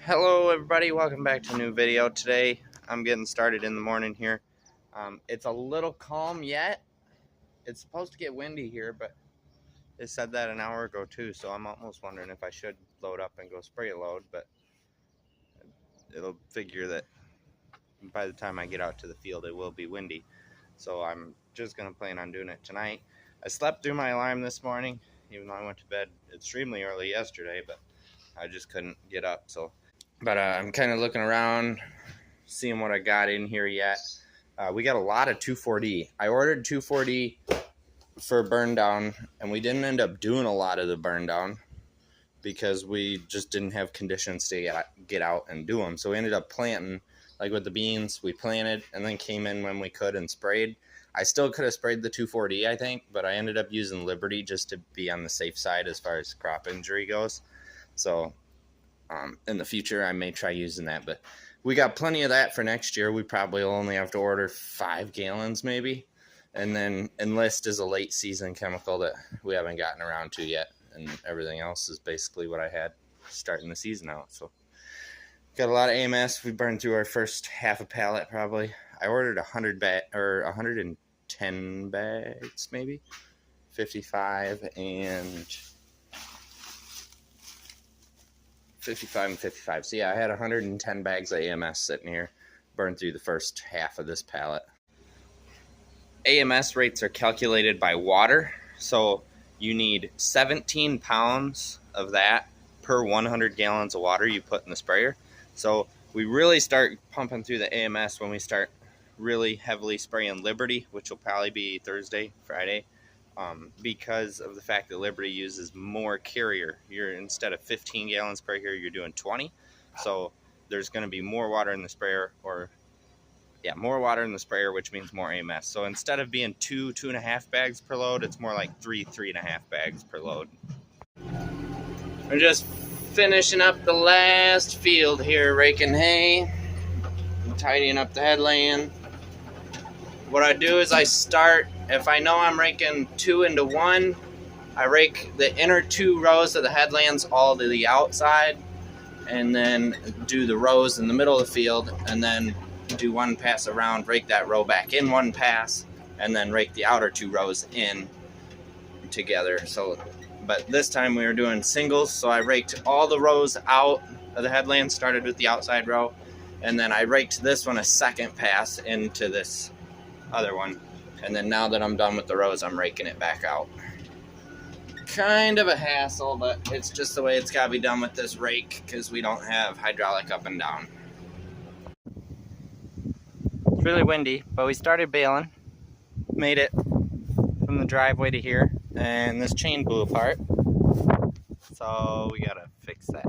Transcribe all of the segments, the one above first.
Hello everybody, welcome back to a new video. Today I'm getting started in the morning here. It's a little calm yet. It's supposed to get windy here, but they said that an hour ago too, so I'm almost wondering if I should load up and go spray a load, but it'll figure that by the time I get out to the field it will be windy. So I'm just going to plan on doing it tonight. I slept through my alarm this morning, even though I went to bed extremely early yesterday, but I just couldn't get up. But I'm kind of looking around, seeing what I got in here yet. We got a lot of 2,4-D. I ordered 2,4-D for burn down, and we didn't end up doing a lot of the burn down because we just didn't have conditions to get out and do them. So we ended up planting, like with the beans, we planted and then came in when we could and sprayed. I still could have sprayed the 2,4-D, I think, but I ended up using Liberty just to be on the safe side as far as crop injury goes. So in the future I may try using that, but we got plenty of that for next year. We probably will only have to order 5 gallons maybe, and then Enlist is a late season chemical that we haven't gotten around to yet, and everything else is basically what I had starting the season out. So got a lot of AMS. We burned through our first half a pallet probably. I ordered 110 bags maybe, 55 and 55. So yeah, I had 110 bags of AMS sitting here, burned through the first half of this pallet. AMS rates are calculated by water, so you need 17 pounds of that per 100 gallons of water you put in the sprayer. So we really start pumping through the AMS when we start really heavily spraying Liberty, which will probably be Thursday, Friday. Because of the fact that Liberty uses more carrier. Instead of 15 gallons per year, you're doing 20. So there's going to be more water in the sprayer, more water in the sprayer, which means more AMS. So instead of being 2.5 bags per load, it's more like 3.5 bags per load. We're just finishing up the last field here, raking hay, tidying up the headland. What I do is I start, if I know I'm raking 2 into 1, I rake the inner 2 rows of the headlands all to the outside, and then do the rows in the middle of the field, and then do 1 pass around, rake that row back in 1 pass, and then rake the outer 2 rows in together. So, but this time we were doing singles, so I raked all the rows out of the headland, started with the outside row, and then I raked this one a second pass into this other one, and then now that I'm done with the rows, I'm raking it back out. Kind of a hassle, but it's just the way it's got to be done with this rake because we don't have hydraulic up and down. It's really windy, but we started baling, made it from the driveway to here, and this chain blew apart, so we gotta fix that.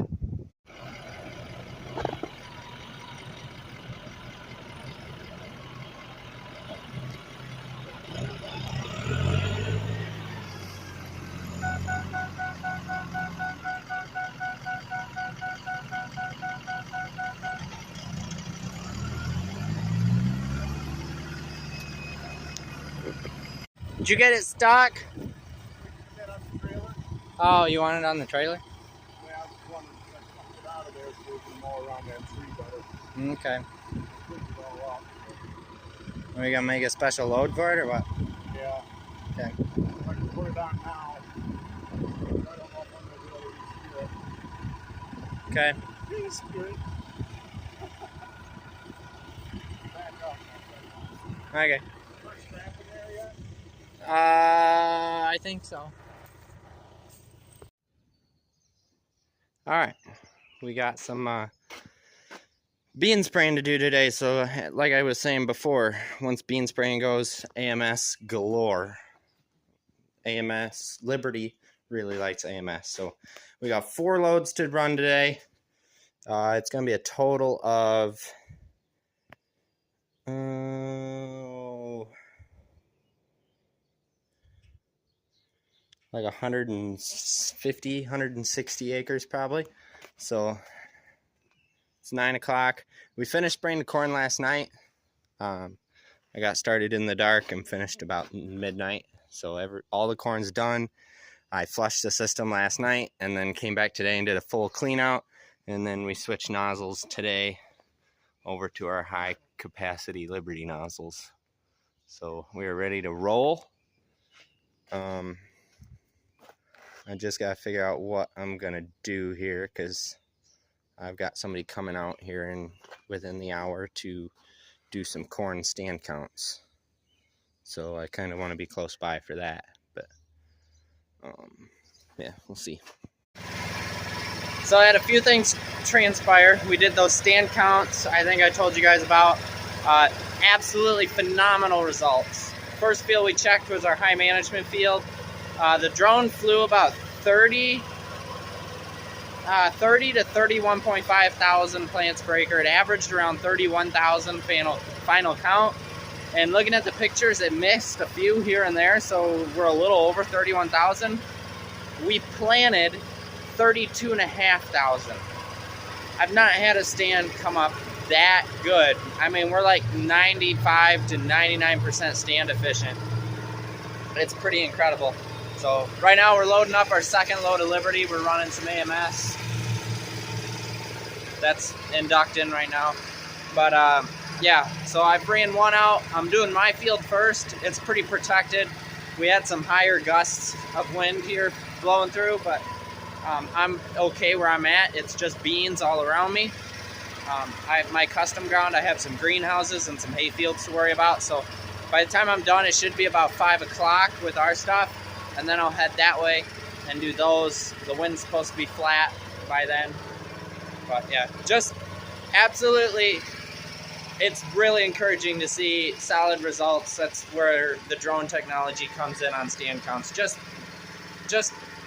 Did you get it stuck? Oh, you want it on the trailer? Yeah, I just wanted to get out of there so we can mow around that tree better. Okay. Push it all up. Are we gonna make a special load for it or what? Yeah. Okay. I can put it on now. I don't know if I'm going to be able to Okay. He's good. Back up. Okay. First trapping there yet? I think so. Alright. We got some bean spraying to do today, so like I was saying before, once bean spraying goes, AMS galore. AMS, Liberty really likes AMS. So we got 4 loads to run today. It's going to be a total of like 150, 160 acres probably. So it's 9 o'clock. We finished spraying the corn last night. I got started in the dark and finished about midnight. So all the corn's done. I flushed the system last night and then came back today and did a full clean out. And then we switched nozzles today over to our high capacity Liberty nozzles. So we are ready to roll. I just got to figure out what I'm going to do here, because I've got somebody coming out here within the hour to do some corn stand counts. So I kind of want to be close by for that. But yeah, we'll see. So I had a few things transpire. We did those stand counts I think I told you guys about. Absolutely phenomenal results. First field we checked was our high management field. The drone flew about 30 to 31.5 thousand plants per acre. It averaged around 31,000 final count. And looking at the pictures, it missed a few here and there, so we're a little over 31,000. We planted 32,500. I've not had a stand come up that good. I mean, we're like 95 to 99% stand efficient. It's pretty incredible. So right now we're loading up our second load of Liberty. We're running some AMS. That's inducting right now. But yeah, so I ran one out. I'm doing my field first. It's pretty protected. We had some higher gusts of wind here blowing through, but I'm okay where I'm at. It's just beans all around me. I have my custom ground. I have some greenhouses and some hay fields to worry about. So by the time I'm done, it should be about 5 o'clock with our stuff. And then I'll head that way and do those. The wind's supposed to be flat by then. But yeah, just absolutely, it's really encouraging to see solid results. That's where the drone technology comes in on stand counts. Just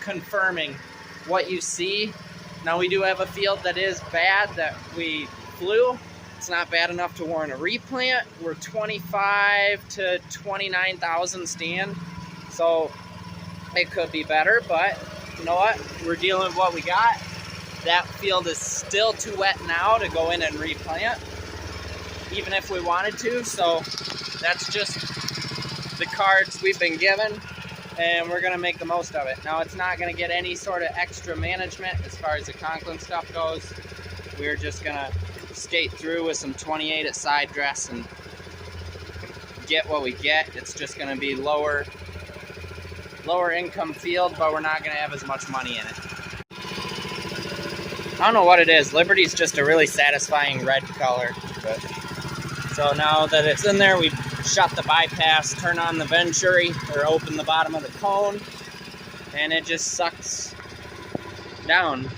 confirming what you see. Now we do have a field that is bad that we flew. It's not bad enough to warrant a replant. We're 25 to 29,000 stand. So it could be better, but you know what? We're dealing with what we got. That field is still too wet now to go in and replant, even if we wanted to. So that's just the cards we've been given, and we're gonna make the most of it. Now it's not gonna get any sort of extra management as far as the Conklin stuff goes. We're just gonna skate through with some 28 at side dress and get what we get. It's just gonna be lower income field, but we're not gonna have as much money in it. I don't know what it is. Liberty's just a really satisfying red color. But so now that it's in there, we shut the bypass, turn on the Venturi, or open the bottom of the cone, and it just sucks down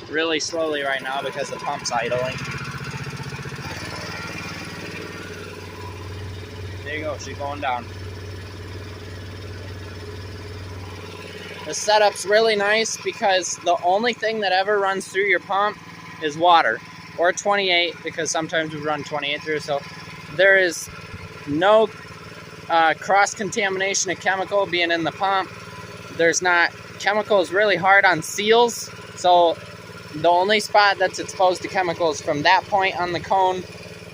really slowly right now because the pump's idling. There you go, she's going down. The setup's really nice because the only thing that ever runs through your pump is water, or 28, because sometimes we run 28 through. So there is no cross-contamination of chemical being in the pump. There's not. Chemical is really hard on seals, so the only spot that's exposed to chemicals from that point on the cone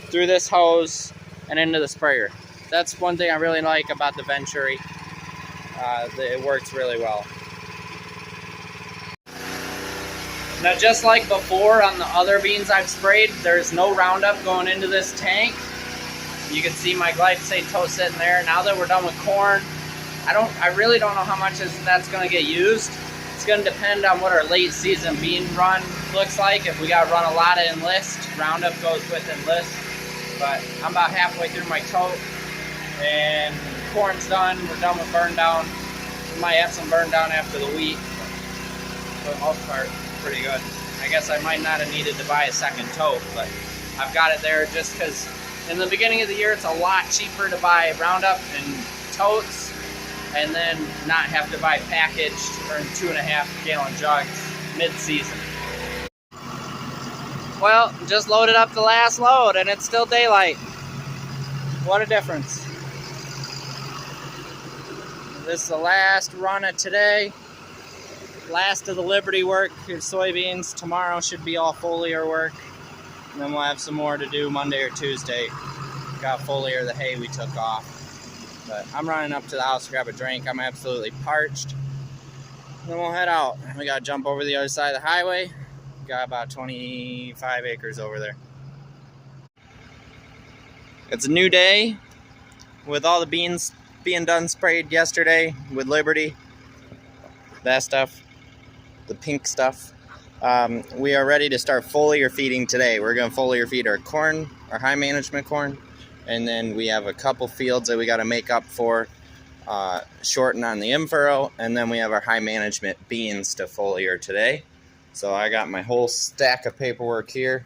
through this hose and into the sprayer. That's one thing I really like about the Venturi. It works really well. Now, just like before on the other beans I've sprayed, there's no Roundup going into this tank. You can see my glyphosate tote sitting there. Now that we're done with corn, I really don't know how much that's going to get used. It's going to depend on what our late season bean run looks like. If we got to run a lot of Enlist, Roundup goes with Enlist. But I'm about halfway through my tote, and corn's done. We're done with burn down. We might have some burn down after the wheat, but for the most part, pretty good. I guess I might not have needed to buy a second tote, but I've got it there just because in the beginning of the year it's a lot cheaper to buy Roundup and totes and then not have to buy packaged or in 2.5 gallon jugs mid-season. Well, just loaded up the last load and it's still daylight. What a difference. This is the last run of today. Last of the Liberty work is soybeans. Tomorrow should be all foliar work. And then we'll have some more to do Monday or Tuesday. Got foliar the hay we took off. But I'm running up to the house to grab a drink. I'm absolutely parched. then we'll head out. We gotta jump over the other side of the highway. Got about 25 acres over there. It's a new day with all the beans being done sprayed yesterday with Liberty. That stuff, the pink stuff. We are ready to start foliar feeding today. We're going to foliar feed our corn, our high management corn, and then we have a couple fields that we got to make up for, shorten on the in-furrow, and then we have our high management beans to foliar today. So I got my whole stack of paperwork here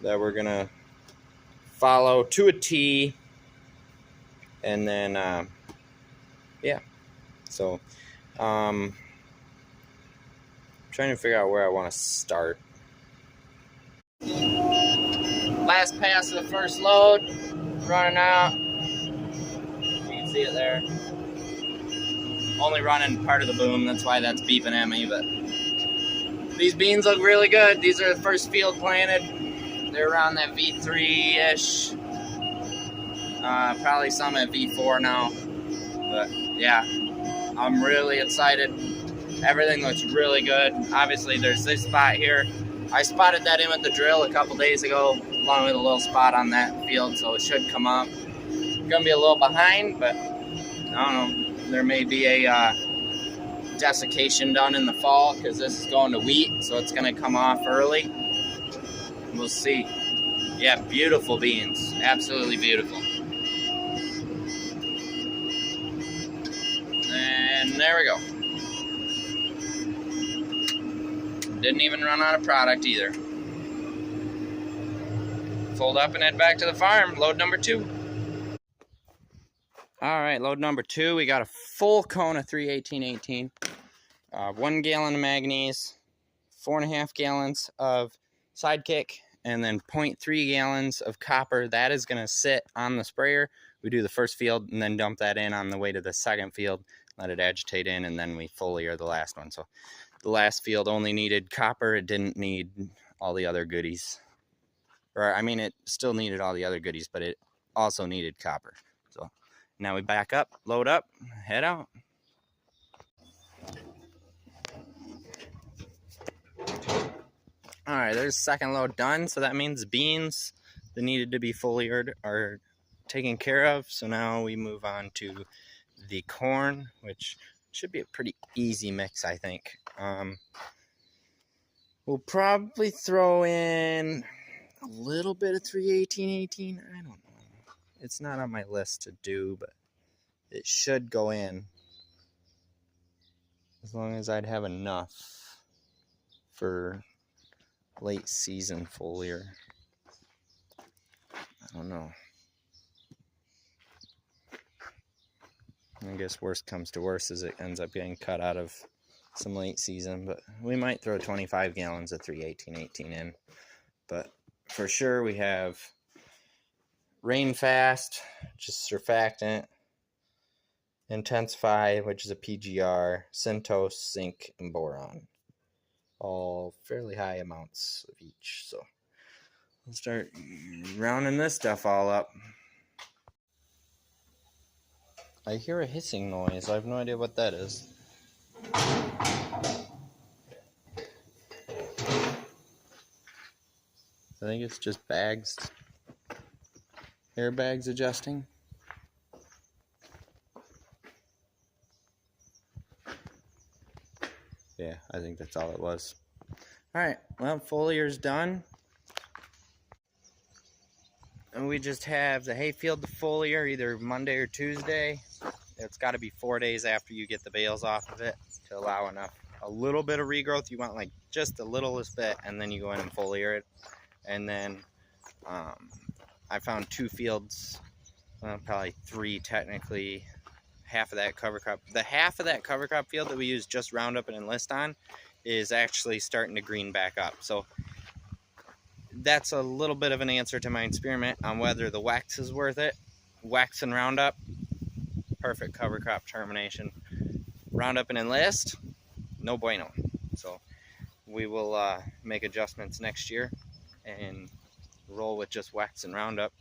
that we're going to follow to a T, and then, yeah, so, trying to figure out where I want to start. Last pass of the first load, running out. You can see it there. Only running part of the boom, that's why that's beeping at me, but these beans look really good. These are the first field planted. They're around that V3-ish. Probably some at V4 now. But yeah, I'm really excited. Everything looks really good. Obviously, there's this spot here. I spotted that in with the drill a couple days ago, along with a little spot on that field, so it should come up. It's gonna be a little behind, but I don't know. There may be a desiccation done in the fall because this is going to wheat, so it's gonna come off early. We'll see. Yeah, beautiful beans. Absolutely beautiful. And there we go. Didn't even run out of product either. Fold up and head back to the farm. Load number 2. Alright, load number 2. We got a full cone of 31818. 1 gallon of manganese, 4.5 gallons of Sidekick, and then 0.3 gallons of copper. That is going to sit on the sprayer. We do the first field and then dump that in on the way to the second field. Let it agitate in, and then we foliar the last one. So the last field only needed copper. It didn't need all the other goodies. Or, I mean, it still needed all the other goodies, but it also needed copper. So now we back up, load up, head out. All right, there's the second load done. So that means beans that needed to be foliered are taken care of. So now we move on to the corn, which should be a pretty easy mix, I think. We'll probably throw in a little bit of 31818. I don't know. It's not on my list to do, but it should go in. As long as I'd have enough for late season foliar. I don't know. I guess worst comes to worst is it ends up getting cut out of some late season, but we might throw 25 gallons of 31818 in. But for sure we have Rain Fast, which is surfactant, Intensify, which is a PGR, Centose, Zinc, and Boron. All fairly high amounts of each. So let's start rounding this stuff all up. I hear a hissing noise. I have no idea what that is. I think it's just bags, airbags adjusting. Yeah, I think that's all it was. Alright, well, folier's done. And we just have the hayfield to foliar either Monday or Tuesday. It's got to be 4 days after you get the bales off of it to allow a little bit of regrowth. You want like just the littlest bit, and then you go in and foliar it. And then I found 2 fields, probably 3 technically. Half of that cover crop. The half of that cover crop field that we use just Roundup and Enlist on is actually starting to green back up. So that's a little bit of an answer to my experiment on whether the Wex is worth it. Wex and Roundup, perfect cover crop termination. Roundup and Enlist, no bueno. So we will make adjustments next year and roll with just Wex and Roundup.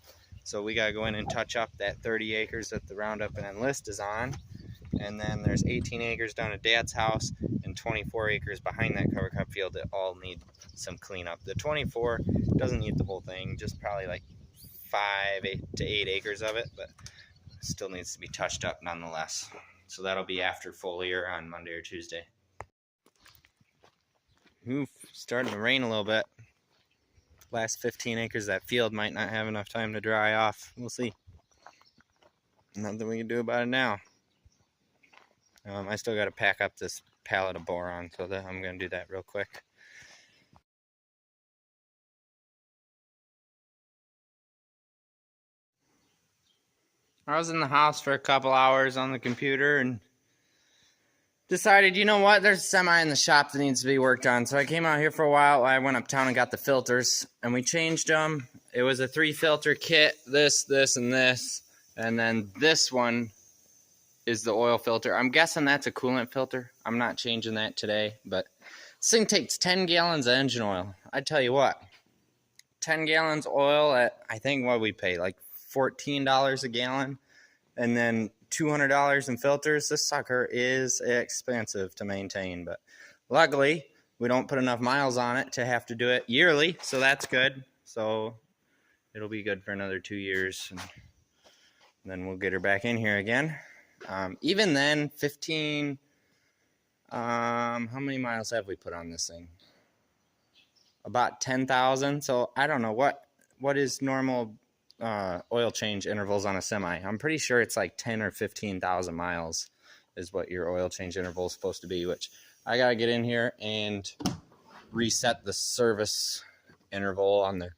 So we gotta go in and touch up that 30 acres that the Roundup and Enlist is on, and then there's 18 acres down at Dad's house and 24 acres behind that cover crop field that all need some cleanup. The 24 doesn't need the whole thing, just probably like 5 to 8 acres of it, but still needs to be touched up nonetheless. So that'll be after foliar on Monday or Tuesday. Oof, starting to rain a little bit. Last 15 acres of that field might not have enough time to dry off. We'll see. Nothing we can do about it now. I still got to pack up this pallet of boron, so that I'm going to do that real quick. I was in the house for a couple hours on the computer and decided, you know what, there's a semi in the shop that needs to be worked on. So I came out here for a while. I went uptown and got the filters, and we changed them. It was a 3-filter kit, this, and this. And then this one is the oil filter. I'm guessing that's a coolant filter. I'm not changing that today, but this thing takes 10 gallons of engine oil. I tell you what, 10 gallons oil at, I think, what we pay, like $14 a gallon, and then $200 in filters. This sucker is expensive to maintain, but luckily we don't put enough miles on it to have to do it yearly, so that's good. So it'll be good for another 2 years, and then we'll get her back in here again. Even then, 15, how many miles have we put on this thing? About 10,000. So I don't know what is normal oil change intervals on a semi. I'm pretty sure it's like 10 or 15,000 miles is what your oil change interval is supposed to be, which I gotta get in here and reset the service interval on the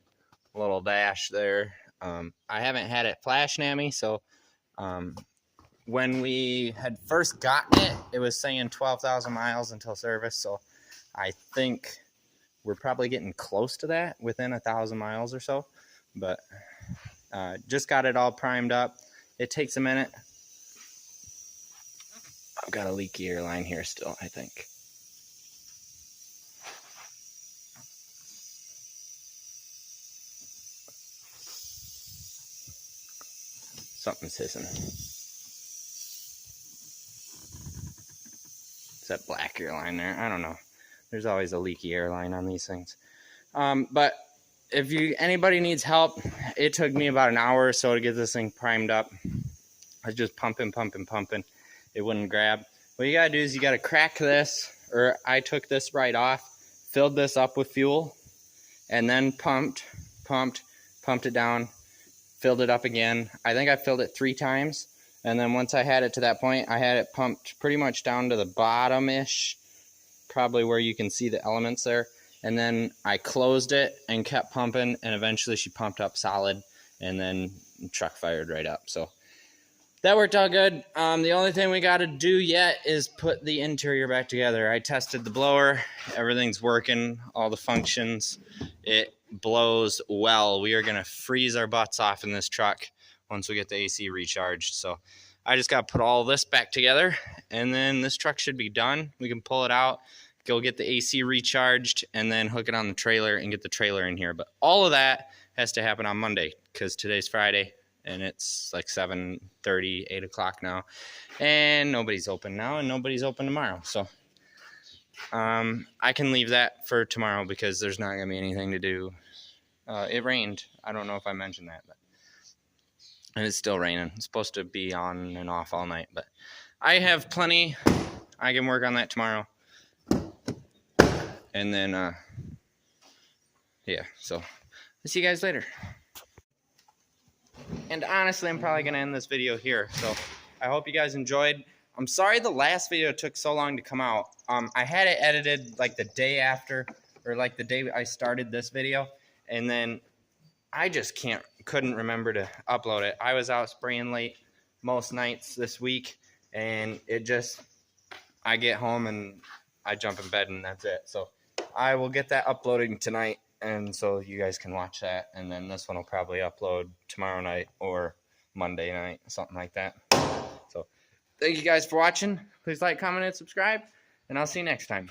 little dash there. I haven't had it flash NAMI, so when we had first gotten it, it was saying 12,000 miles until service, so I think we're probably getting close to that, within 1,000 miles or so, but just got it all primed up. It takes a minute. I've got a leaky airline here still, I think. Something's hissing. Is that black airline there? I don't know. There's always a leaky airline on these things. But if anybody needs help, it took me about an hour or so to get this thing primed up. I was just pumping. It wouldn't grab. What you gotta do is you gotta crack this, or I took this right off, filled this up with fuel, and then pumped it down, filled it up again. I think I filled it 3 times. And then once I had it to that point, I had it pumped pretty much down to the bottom-ish, probably where you can see the elements there. And then I closed it and kept pumping, and eventually she pumped up solid, and then the truck fired right up. So that worked out good. The only thing we got to do yet is put the interior back together. I tested the blower. Everything's working, all the functions. It blows well. We are going to freeze our butts off in this truck once we get the AC recharged. So I just got to put all this back together, and then this truck should be done. We can pull it out, go get the AC recharged, and then hook it on the trailer and get the trailer in here. But all of that has to happen on Monday, because today's Friday, and it's like 7:30, 8 o'clock now. And nobody's open now, and nobody's open tomorrow. So I can leave that for tomorrow, because there's not going to be anything to do. It rained. I don't know if I mentioned that, but and it's still raining. It's supposed to be on and off all night, but I have plenty. I can work on that tomorrow. And then, yeah, so I'll see you guys later. And honestly, I'm probably going to end this video here. So I hope you guys enjoyed. I'm sorry the last video took so long to come out. I had it edited like the day after, or like the day I started this video. And then I just couldn't remember to upload it. I was out spraying late most nights this week, and I get home and I jump in bed and that's it. So I will get that uploading tonight, and so you guys can watch that, and then this one will probably upload tomorrow night or Monday night, something like that. So thank you guys for watching. Please like, comment, and subscribe, and I'll see you next time.